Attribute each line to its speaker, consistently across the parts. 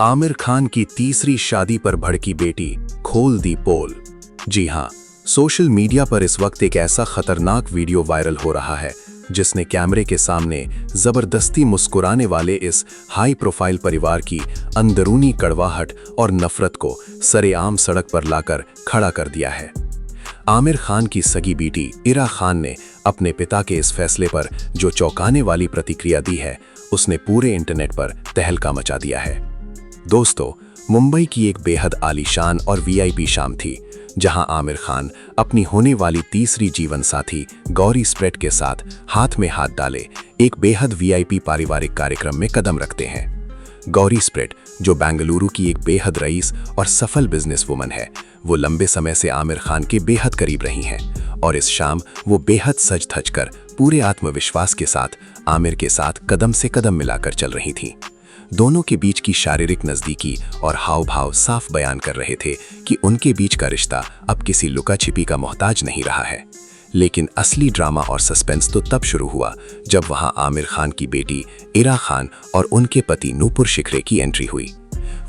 Speaker 1: आमिर खान की तीसरी शादी पर भड़की बेटी खोल दी पोल। जी हां, सोशल मीडिया पर इस वक्त एक ऐसा खतरनाक वीडियो वायरल हो रहा है जिसने कैमरे के सामने जबरदस्ती मुस्कुराने वाले इस हाई प्रोफाइल परिवार की अंदरूनी कड़वाहट और नफरत को सरेआम सड़क पर लाकर खड़ा कर दिया है। आमिर खान की सगी बेटी इरा खान ने अपने पिता के इस फैसले पर जो चौंकाने वाली प्रतिक्रिया दी है, उसने पूरे इंटरनेट पर तहलका मचा दिया है। दोस्तों, मुंबई की एक बेहद आलीशान और वीआईपी शाम थी, जहां आमिर खान अपनी होने वाली तीसरी जीवन साथी गौरी स्प्रेट के साथ हाथ में हाथ डाले एक बेहद वीआईपी पारिवारिक कार्यक्रम में कदम रखते हैं। गौरी स्प्रेट, जो बेंगलुरु की एक बेहद रईस और सफल बिजनेस वुमन है, वो लंबे समय से आमिर खान के बेहद करीब रही हैं और इस शाम वो बेहद सज धज कर पूरे आत्मविश्वास के साथ आमिर के साथ कदम से कदम मिलाकर चल रही थीं। दोनों के बीच की शारीरिक नज़दीकी और हाव भाव साफ बयान कर रहे थे कि उनके बीच का रिश्ता अब किसी लुका छिपी का मोहताज नहीं रहा है। लेकिन असली ड्रामा और सस्पेंस तो तब शुरू हुआ जब वहां आमिर खान की बेटी इरा खान और उनके पति नूपुर शिखरे की एंट्री हुई।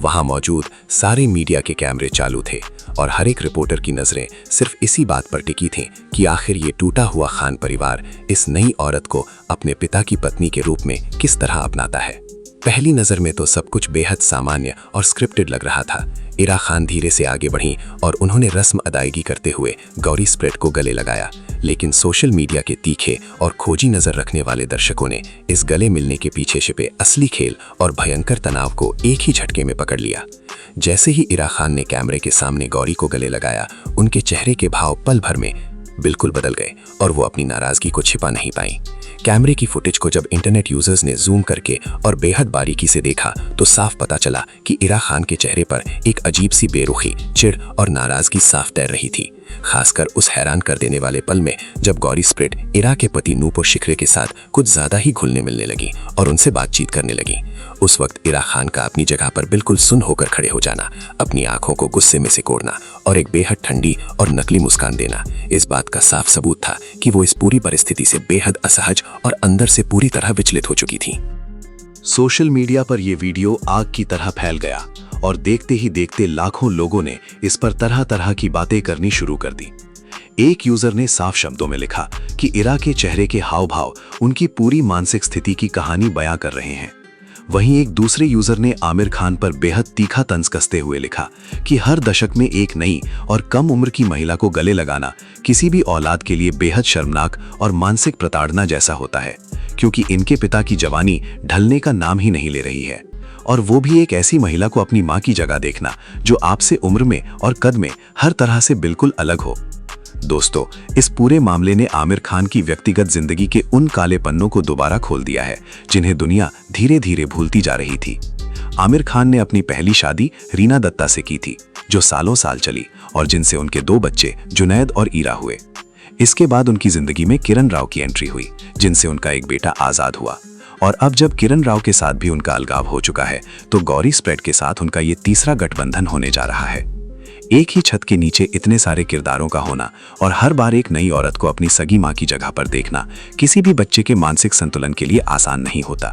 Speaker 1: वहां मौजूद सारे मीडिया के कैमरे चालू थे और हर एक रिपोर्टर की नजरें सिर्फ इसी बात पर टिकी थीं कि आखिर ये टूटा हुआ खान परिवार इस नई औरत को अपने पिता की पत्नी के रूप में किस तरह अपनाता है। पहली नज़र में तो सब कुछ बेहद सामान्य और स्क्रिप्टेड लग रहा था। इरा खान धीरे से आगे बढ़ीं और उन्होंने रस्म अदायगी करते हुए गौरी स्प्रेट को गले लगाया, लेकिन सोशल मीडिया के तीखे और खोजी नज़र रखने वाले दर्शकों ने इस गले मिलने के पीछे छिपे असली खेल और भयंकर तनाव को एक ही झटके में पकड़ लिया। जैसे ही इरा खान ने कैमरे के सामने गौरी को गले लगाया, उनके चेहरे के भाव पल भर में बिल्कुल बदल गए और वो अपनी नाराज़गी को छिपा नहीं पाई। कैमरे की फुटेज को जब इंटरनेट यूजर्स ने जूम करके और बेहद बारीकी से देखा तो साफ पता चला कि इरा खान के चेहरे पर एक अजीब सी बेरुखी, चिढ़ और नाराजगी साफ तैर रही थी, खासकर उस हैरान कर देने वाले पल में जब गौरी स्प्रेट इरा के पति नूपुर शिखरे के साथ कुछ ज्यादा ही घुलने मिलने लगी और उनसे बातचीत करने लगी। उस वक्त इरा खान का अपनी जगह पर बिल्कुल सुन्न होकर खड़े हो जाना, अपनी आंखों को गुस्से में सिकोड़ना और एक बेहद ठंडी और नकली मुस्कान देना इस बात का साफ सबूत था कि वो इस पूरी परिस्थिति से बेहद असहज और अंदर से पूरी तरह विचलित हो चुकी थी। सोशल मीडिया पर यह वीडियो आग की तरह फैल गया और देखते ही देखते लाखों लोगों ने इस पर तरह तरह की बातें करनी शुरू कर दी। एक यूजर ने साफ शब्दों में लिखा कि इरा के चेहरे के हाव भाव उनकी पूरी मानसिक स्थिति की कहानी बयां कर रहे हैं। वहीं एक दूसरे यूजर ने आमिर खान पर बेहद तीखा तंज कसते हुए लिखा कि हर दशक में एक नई और कम उम्र की महिला को गले लगाना किसी भी औलाद के लिए बेहद शर्मनाक और मानसिक प्रताड़ना जैसा होता है, क्योंकि इनके पिता की जवानी ढलने का नाम ही नहीं ले रही है, और वो भी एक ऐसी महिला को अपनी मां की जगह देखना जो आपसे उम्र में और कद में हर तरह से बिल्कुल अलग हो। दोस्तों, इस पूरे मामले ने आमिर खान की व्यक्तिगत जिंदगी के उन काले पन्नों को दोबारा खोल दिया है जिन्हें दुनिया धीरे धीरे भूलती जा रही थी। आमिर खान ने अपनी पहली शादी रीना दत्ता से की थी, जो सालों साल चली और जिनसे उनके 2 बच्चे जुनैद और ईरा हुए। इसके बाद उनकी जिंदगी में किरण राव की एंट्री हुई, जिनसे उनका एक बेटा आजाद हुआ। और अब जब किरण राव के साथ भी उनका अलगाव हो चुका है, तो गौरी स्प्रेट के साथ उनका ये तीसरा गठबंधन होने जा रहा है। एक ही छत के नीचे इतने सारे किरदारों का होना और हर बार एक नई औरत को अपनी सगी मां की जगह पर देखना किसी भी बच्चे के मानसिक संतुलन के लिए आसान नहीं होता।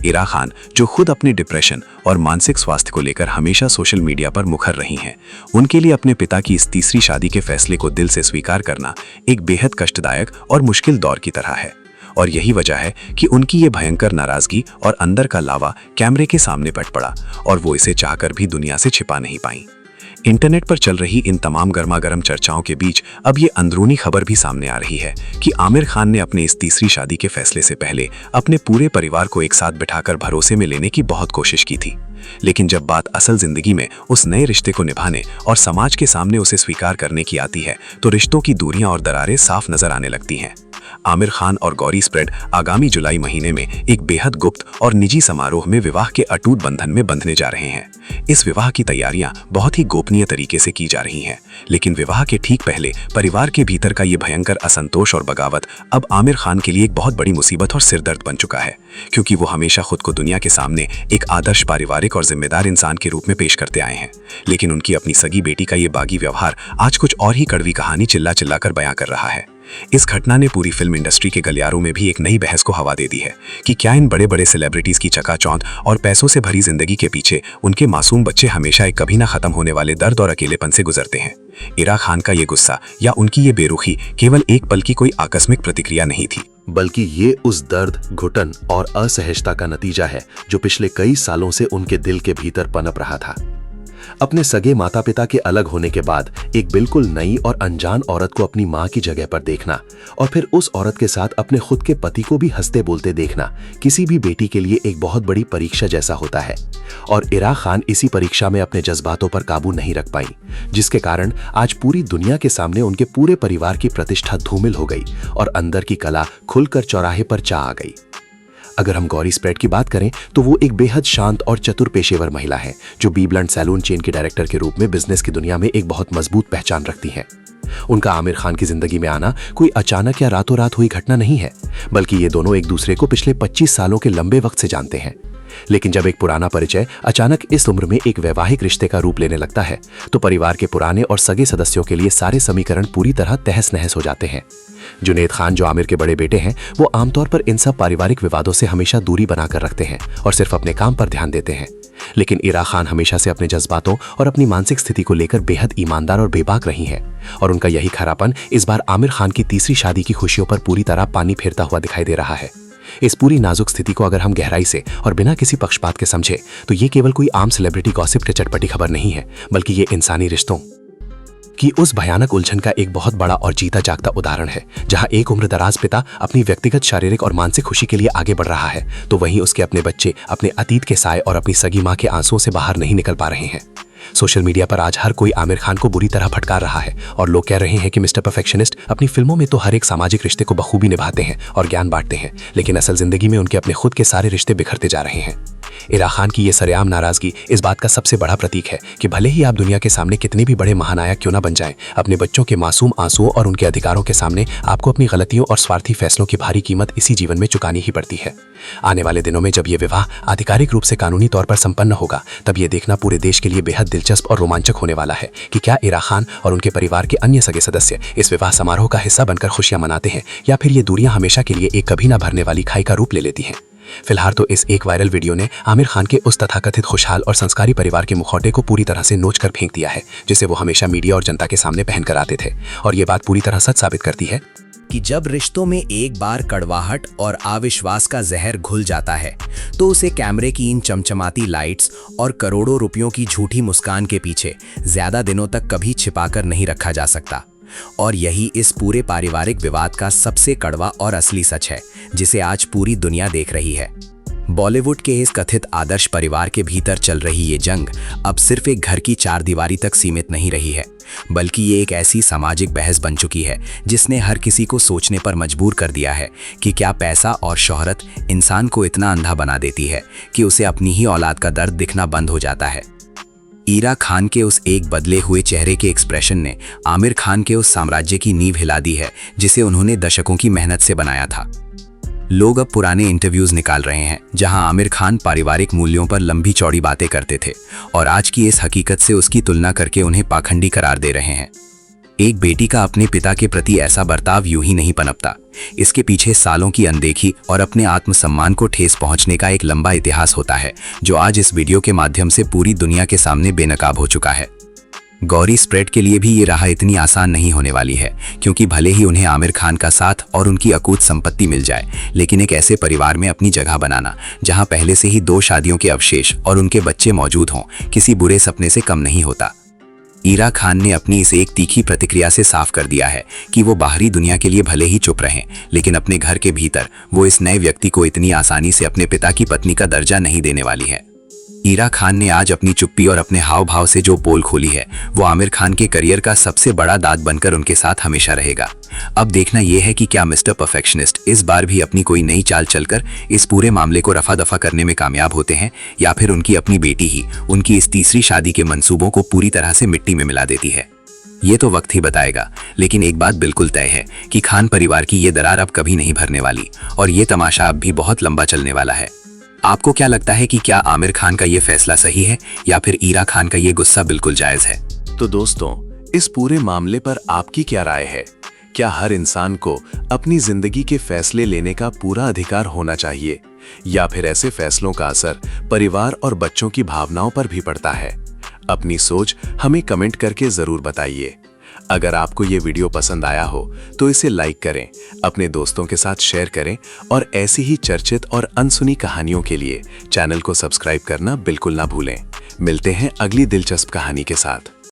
Speaker 1: इरा खान, जो खुद अपने डिप्रेशन और मानसिक स्वास्थ्य को लेकर हमेशा सोशल मीडिया पर मुखर रही हैं, उनके लिए अपने पिता की इस तीसरी शादी के फैसले को दिल से स्वीकार करना एक बेहद कष्टदायक और मुश्किल दौर की तरह है। और यही वजह है कि उनकी ये भयंकर नाराजगी और अंदर का लावा कैमरे के सामने फट पड़ा और वो इसे चाहकर भी दुनिया से छिपा नहीं पाई। इंटरनेट पर चल रही इन तमाम गर्मागर्म चर्चाओं के बीच अब ये अंदरूनी खबर भी सामने आ रही है कि आमिर खान ने अपने इस तीसरी शादी के फैसले से पहले अपने पूरे परिवार को एक साथ बिठाकर भरोसे में लेने की बहुत कोशिश की थी, लेकिन जब बात असल जिंदगी में उस नए रिश्ते को निभाने और समाज के सामने उसे स्वीकार करने की आती है, तो रिश्तों की दूरियां और दरारें साफ नजर आने लगती हैं। आमिर खान और गौरी स्प्रेट आगामी जुलाई महीने में एक बेहद गुप्त और निजी समारोह में विवाह के अटूट बंधन में बंधने जा रहे हैं। इस विवाह की तैयारियां बहुत ही गोपनीय तरीके से की जा रही हैं, लेकिन विवाह के ठीक पहले परिवार के भीतर का ये भयंकर असंतोष और बगावत अब आमिर खान के लिए एक बहुत बड़ी मुसीबत और सिरदर्द बन चुका है, क्योंकि वो हमेशा खुद को दुनिया के सामने एक आदर्श पारिवारिक और जिम्मेदार इंसान के रूप में पेश करते आए हैं। लेकिन उनकी अपनी सगी बेटी का ये बागी व्यवहार आज कुछ और ही कड़वी कहानी चिल्ला चिल्ला कर बयां कर रहा है।
Speaker 2: इस घटना ने पूरी फिल्म इंडस्ट्री के गलियारों में भी एक नई बहस को हवा दे दी है कि क्या इन बड़े बड़े सेलिब्रिटीज की चकाचौंध और पैसों से भरी जिंदगी के पीछे उनके मासूम बच्चे हमेशा एक कभी ना खत्म होने वाले दर्द और अकेलेपन से गुजरते हैं। इरा खान का ये गुस्सा या उनकी ये बेरुखी केवल एक पल की कोई आकस्मिक प्रतिक्रिया नहीं थी,
Speaker 1: बल्कि ये उस दर्द, घुटन और असहजता का नतीजा है जो पिछले कई सालों से उनके दिल के भीतर पनप रहा था। अपने सगे माता पिता के अलग होने के बाद एक बिल्कुल नई और अनजान औरत को अपनी मां की जगह पर देखना और फिर उस औरत के साथ अपने खुद के पति को भी हंसते बोलते देखना किसी भी बेटी के लिए एक बहुत बड़ी परीक्षा जैसा होता है। और इरा खान इसी परीक्षा में अपने जज्बातों पर काबू नहीं रख पाई, जिसके कारण आज पूरी दुनिया के सामने उनके पूरे परिवार की प्रतिष्ठा धूमिल हो गई और अंदर की कला खुलकर चौराहे पर जा आ गई। अगर हम गौरी स्प्रेड की बात करें तो वो एक बेहद शांत और चतुर पेशेवर महिला है जो बी ब्लंट सैलून चेन के डायरेक्टर के रूप में बिजनेस की दुनिया में एक बहुत मजबूत पहचान रखती हैं। उनका आमिर खान की जिंदगी में आना कोई अचानक या रातों रात हुई घटना नहीं है, बल्कि ये दोनों एक दूसरे को पिछले 25 सालों के लंबे वक्त से जानते हैं। लेकिन जब एक पुराना परिचय अचानक इस उम्र में एक वैवाहिक रिश्ते का रूप लेने लगता है तो परिवार के पुराने और सगे सदस्यों के लिए सारे समीकरण पूरी तरह तहस नहस हो जाते हैं। जुनैद खान जो आमिर के बड़े बेटे हैं, वो आमतौर पर इन सब पारिवारिक विवादों से हमेशा दूरी बनाकर रखते हैं और सिर्फ अपने काम पर ध्यान देते हैं। लेकिन इरा खान हमेशा से अपने जज्बातों और अपनी मानसिक स्थिति को लेकर बेहद ईमानदार और बेबाक रही हैं और उनका यही खरापन इस बार आमिर खान की तीसरी शादी की खुशियों पर पूरी तरह पानी फेरता हुआ दिखाई दे रहा है। इस पूरी नाजुक स्थिति को अगर हम गहराई से और बिना किसी पक्षपात के समझे तो ये केवल कोई आम सेलिब्रिटी गॉसिप के चटपटी खबर नहीं है, बल्कि ये इंसानी रिश्तों की उस भयानक उलझन का एक बहुत बड़ा और जीता जागता उदाहरण है, जहां एक उम्रदराज पिता अपनी व्यक्तिगत शारीरिक और मानसिक खुशी के लिए आगे बढ़ रहा है तो वहीं उसके अपने बच्चे अपने अतीत के साए और अपनी सगी मां के आंसुओं से बाहर नहीं निकल पा रहे हैं। सोशल मीडिया पर आज हर कोई आमिर खान को बुरी तरह फटकार रहा है और लोग कह रहे हैं कि मिस्टर परफेक्शनिस्ट अपनी फिल्मों में तो हर एक सामाजिक रिश्ते को बखूबी निभाते हैं और ज्ञान बांटते हैं, लेकिन असल जिंदगी में उनके अपने खुद के सारे रिश्ते बिखरते जा रहे हैं। इरा खान की ये सरेआम नाराजगी इस बात का सबसे बड़ा प्रतीक है कि भले ही आप दुनिया के सामने कितने भी बड़े महानायक क्यों ना बन जाएं, अपने बच्चों के मासूम आंसुओं और उनके अधिकारों के सामने आपको अपनी गलतियों और स्वार्थी फैसलों की भारी कीमत इसी जीवन में चुकानी ही पड़ती है। आने वाले दिनों में जब ये विवाह आधिकारिक रूप से कानूनी तौर पर संपन्न होगा, तब ये देखना पूरे देश के लिए बेहद दिलचस्प और रोमांचक होने वाला है कि क्या इरा खान और उनके परिवार के अन्य सगे सदस्य इस विवाह समारोह का हिस्सा बनकर खुशियां मनाते हैं या फिर ये दूरियां हमेशा के लिए एक कभी ना भरने वाली खाई का रूप ले लेती हैं। फिलहाल तो इस एक वायरल वीडियो ने आमिर खान के उस तथाकथित खुशहाल और संस्कारी परिवार के मुखौटे को पूरी तरह से नोच कर फेंक दिया है, जिसे वो हमेशा मीडिया और जनता के सामने पहन कर आते थे। और ये बात पूरी तरह सच साबित करती है
Speaker 3: कि जब रिश्तों में एक बार कड़वाहट और अविश्वास का जहर घुल जाता है तो उसे कैमरे की इन चमचमाती लाइट्स और करोड़ों रुपयों की झूठी मुस्कान के पीछे ज्यादा दिनों तक कभी छिपाकर नहीं रखा जा सकता। और यही इस पूरे पारिवारिक विवाद का सबसे कड़वा और असली सच है, जिसे आज पूरी दुनिया देख रही है। बॉलीवुड के इस कथित आदर्श परिवार के भीतर चल रही ये जंग अब सिर्फ एक घर की चार दीवारी तक सीमित नहीं रही है, बल्कि ये एक ऐसी सामाजिक बहस बन चुकी है जिसने हर किसी को सोचने पर मजबूर कर दिया है कि क्या पैसा और शोहरत इंसान को इतना अंधा बना देती है कि उसे अपनी ही औलाद का दर्द दिखना बंद हो जाता है। इरा खान के उस एक बदले हुए चेहरे के एक्सप्रेशन ने आमिर खान के उस साम्राज्य की नींव हिला दी है जिसे उन्होंने दशकों की मेहनत से बनाया था। लोग अब पुराने इंटरव्यूज निकाल रहे हैं जहां आमिर खान पारिवारिक मूल्यों पर लंबी चौड़ी बातें करते थे और आज की इस हकीकत से उसकी तुलना करके उन्हें पाखंडी करार दे रहे हैं। एक बेटी का अपने पिता के प्रति ऐसा बर्ताव यूं ही नहीं पनपता। इसके पीछे सालों की अनदेखी और अपने आत्मसम्मान को ठेस पहुंचने का एक लंबा इतिहास होता है, जो आज इस वीडियो के माध्यम से पूरी दुनिया के सामने बेनकाब हो चुका है। गौरी स्प्रेड के लिए भी ये राह इतनी आसान नहीं होने वाली है, क्योंकि भले ही उन्हें आमिर खान का साथ और उनकी अकूत संपत्ति मिल जाए, लेकिन एक ऐसे परिवार में अपनी जगह बनाना जहां पहले से ही 2 शादियों के अवशेष और उनके बच्चे मौजूद हों, किसी बुरे सपने से कम नहीं होता। इरा खान ने अपनी इस एक तीखी प्रतिक्रिया से साफ कर दिया है कि वो बाहरी दुनिया के लिए भले ही चुप रहें, लेकिन अपने घर के भीतर वो इस नए व्यक्ति को इतनी आसानी से अपने पिता की पत्नी का दर्जा नहीं देने वाली है। इरा खान ने आज अपनी चुप्पी और अपने हाव भाव से जो पोल खोली है, वो आमिर खान के करियर का सबसे बड़ा दाग बनकर उनके साथ हमेशा रहेगा। अब देखना यह है कि क्या मिस्टर परफेक्शनिस्ट इस बार भी अपनी कोई नई चाल चलकर इस पूरे मामले को रफा दफा करने में कामयाब होते हैं, या फिर उनकी अपनी बेटी ही उनकी इस तीसरी शादी के मंसूबों को पूरी तरह से मिट्टी में मिला देती है। ये तो वक्त ही बताएगा, लेकिन एक बात बिल्कुल तय है कि खान परिवार की ये दरार अब कभी नहीं भरने वाली और ये तमाशा अब भी बहुत लंबा चलने वाला है। आपको क्या लगता है कि क्या आमिर खान का ये फैसला सही है या फिर इरा खान का ये गुस्सा बिल्कुल जायज है?
Speaker 1: तो दोस्तों, इस पूरे मामले पर आपकी क्या राय है? क्या हर इंसान को अपनी जिंदगी के फैसले लेने का पूरा अधिकार होना चाहिए, या फिर ऐसे फैसलों का असर परिवार और बच्चों की भावनाओं पर भी पड़ता है? अपनी सोच हमें कमेंट करके जरूर बताइए। अगर आपको ये वीडियो पसंद आया हो तो इसे लाइक करें, अपने दोस्तों के साथ शेयर करें और ऐसी ही चर्चित और अनसुनी कहानियों के लिए चैनल को सब्सक्राइब करना बिल्कुल ना भूलें। मिलते हैं अगली दिलचस्प कहानी के साथ।